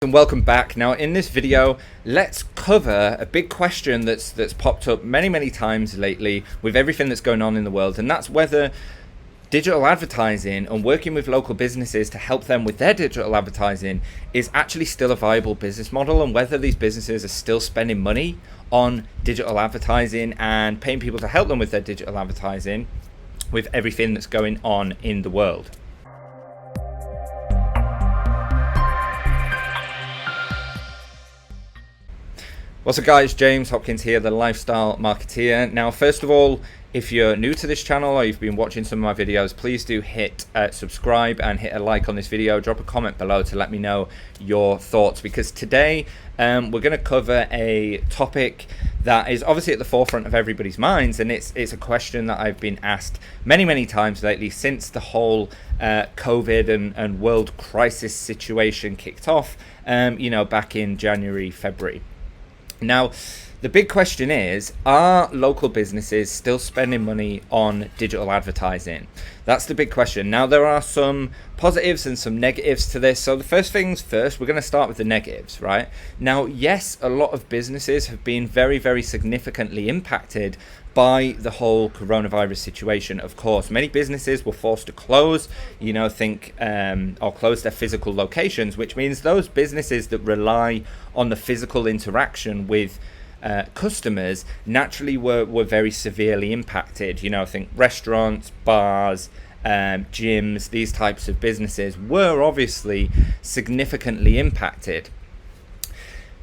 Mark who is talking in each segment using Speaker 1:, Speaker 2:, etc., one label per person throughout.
Speaker 1: And welcome back. Now in this video, let's cover a big question that's popped up many times lately with everything that's going on in the world, and that's whether digital advertising and working with local businesses to help them with their digital advertising is actually still a viable business model, and whether these businesses are still spending money on digital advertising and paying people to help them with their digital advertising with everything that's going on in the world. What's up guys, James Hopkins here, the Lifestyle Marketeer. Now first of all, if you're new to this channel or you've been watching some of my videos, please do hit subscribe and hit a like on this video. Drop a comment below to let me know your thoughts, because today we're going to cover a topic that is obviously at the forefront of everybody's minds, and it's a question that I've been asked many times lately since the whole COVID and world crisis situation kicked off, back in January, February. Now, the big question is, are local businesses still spending money on digital advertising? That's the big question. Now, there are some positives and some negatives to this. So the first things first, we're going to start with the negatives, right? Now, yes, a lot of businesses have been very significantly impacted by the whole coronavirus situation. Of course, many businesses were forced to close, or close their physical locations, which means those businesses that rely on the physical interaction with customers naturally were very severely impacted. Think restaurants, bars, gyms, these types of businesses were obviously significantly impacted.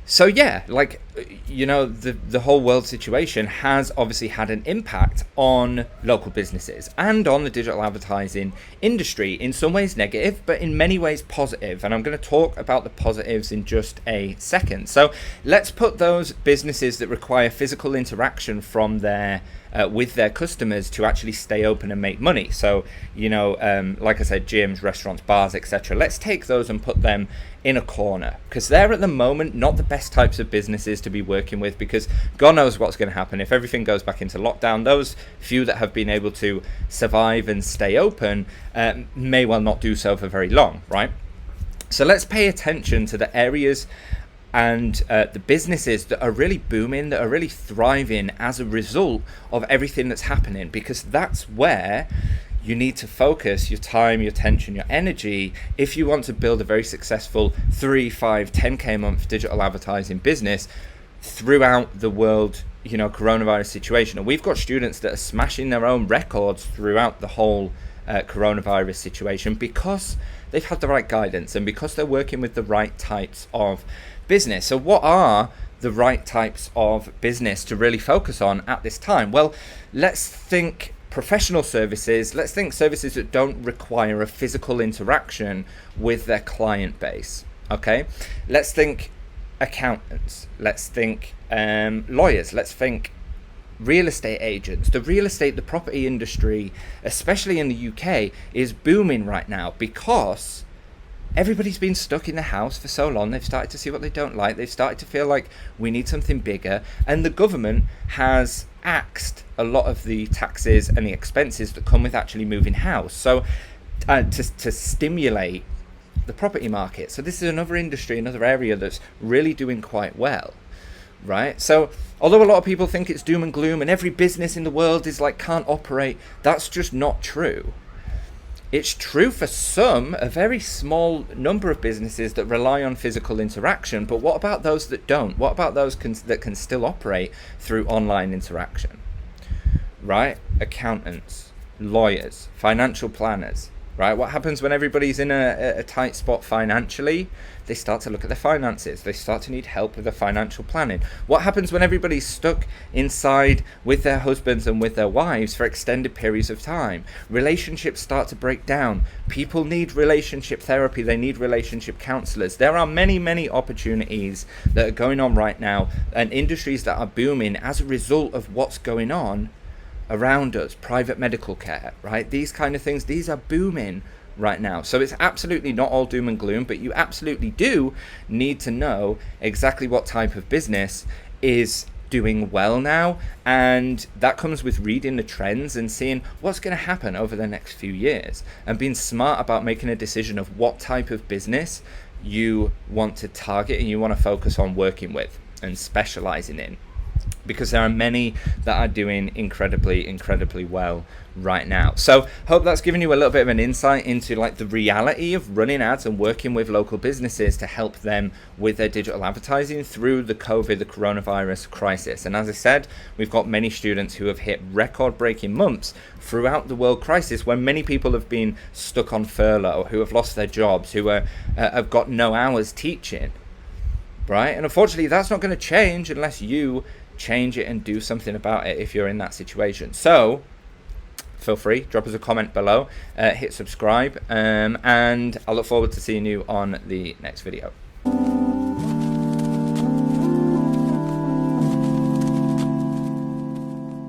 Speaker 1: So yeah, the whole world situation has obviously had an impact on local businesses and on the digital advertising industry. In some ways negative, but in many ways positive. And I'm going to talk about the positives in just a second. So let's put those businesses that require physical interaction from their with their customers to actually stay open and make money. So, like I said, gyms, restaurants, bars, etc. Let's take those and put them in a corner, because they're at the moment not the best types of businesses to be working with, because God knows what's going to happen if everything goes back into lockdown. Those few that have been able to survive and stay open may well not do so for very long, right? So let's pay attention to the areas and the businesses that are really booming, that are really thriving as a result of everything that's happening, because that's where you need to focus your time, your attention, your energy if you want to build a very successful 3, 5, 10K a month digital advertising business throughout the world, coronavirus situation. And we've got students that are smashing their own records throughout the whole coronavirus situation because they've had the right guidance and because they're working with the right types of business. So what are the right types of business to really focus on at this time? Well, let's think professional services. Let's think services that don't require a physical interaction with their client base. Okay, let's think accountants. Let's think lawyers. Let's think real estate agents. The property industry, especially in the UK, is booming right now because everybody's been stuck in the house for so long. They've started to see what they don't like. They've started to feel like we need something bigger. And the government has axed a lot of the taxes and the expenses that come with actually moving house. So to stimulate the property market. So this is another industry, another area that's really doing quite well, right? So although a lot of people think it's doom and gloom and every business in the world is can't operate, that's just not true. It's true for some, a very small number of businesses that rely on physical interaction, but what about those that don't? What about those that can still operate through online interaction, right? Accountants, lawyers, financial planners, right? What happens when everybody's in a tight spot financially? They start to look at their finances. They start to need help with their financial planning. What happens when everybody's stuck inside with their husbands and with their wives for extended periods of time? Relationships start to break down. People need relationship therapy. They need relationship counselors. There are many opportunities that are going on right now and industries that are booming as a result of what's going on around us. Private medical care, right? These kind of things, these are booming right now. So it's absolutely not all doom and gloom, but you absolutely do need to know exactly what type of business is doing well now, and that comes with reading the trends and seeing what's going to happen over the next few years and being smart about making a decision of what type of business you want to target and you want to focus on working with and specializing in, because there are many that are doing incredibly well right now. So hope that's given you a little bit of an insight into like the reality of running ads and working with local businesses to help them with their digital advertising through the coronavirus crisis. And as I said, we've got many students who have hit record-breaking months throughout the world crisis, when many people have been stuck on furlough, who have lost their jobs, who have got no hours teaching, right? And unfortunately, that's not going to change unless you change it and do something about it if you're in that situation. So feel free, drop us a comment below, hit subscribe, and I look forward to seeing you on the next video.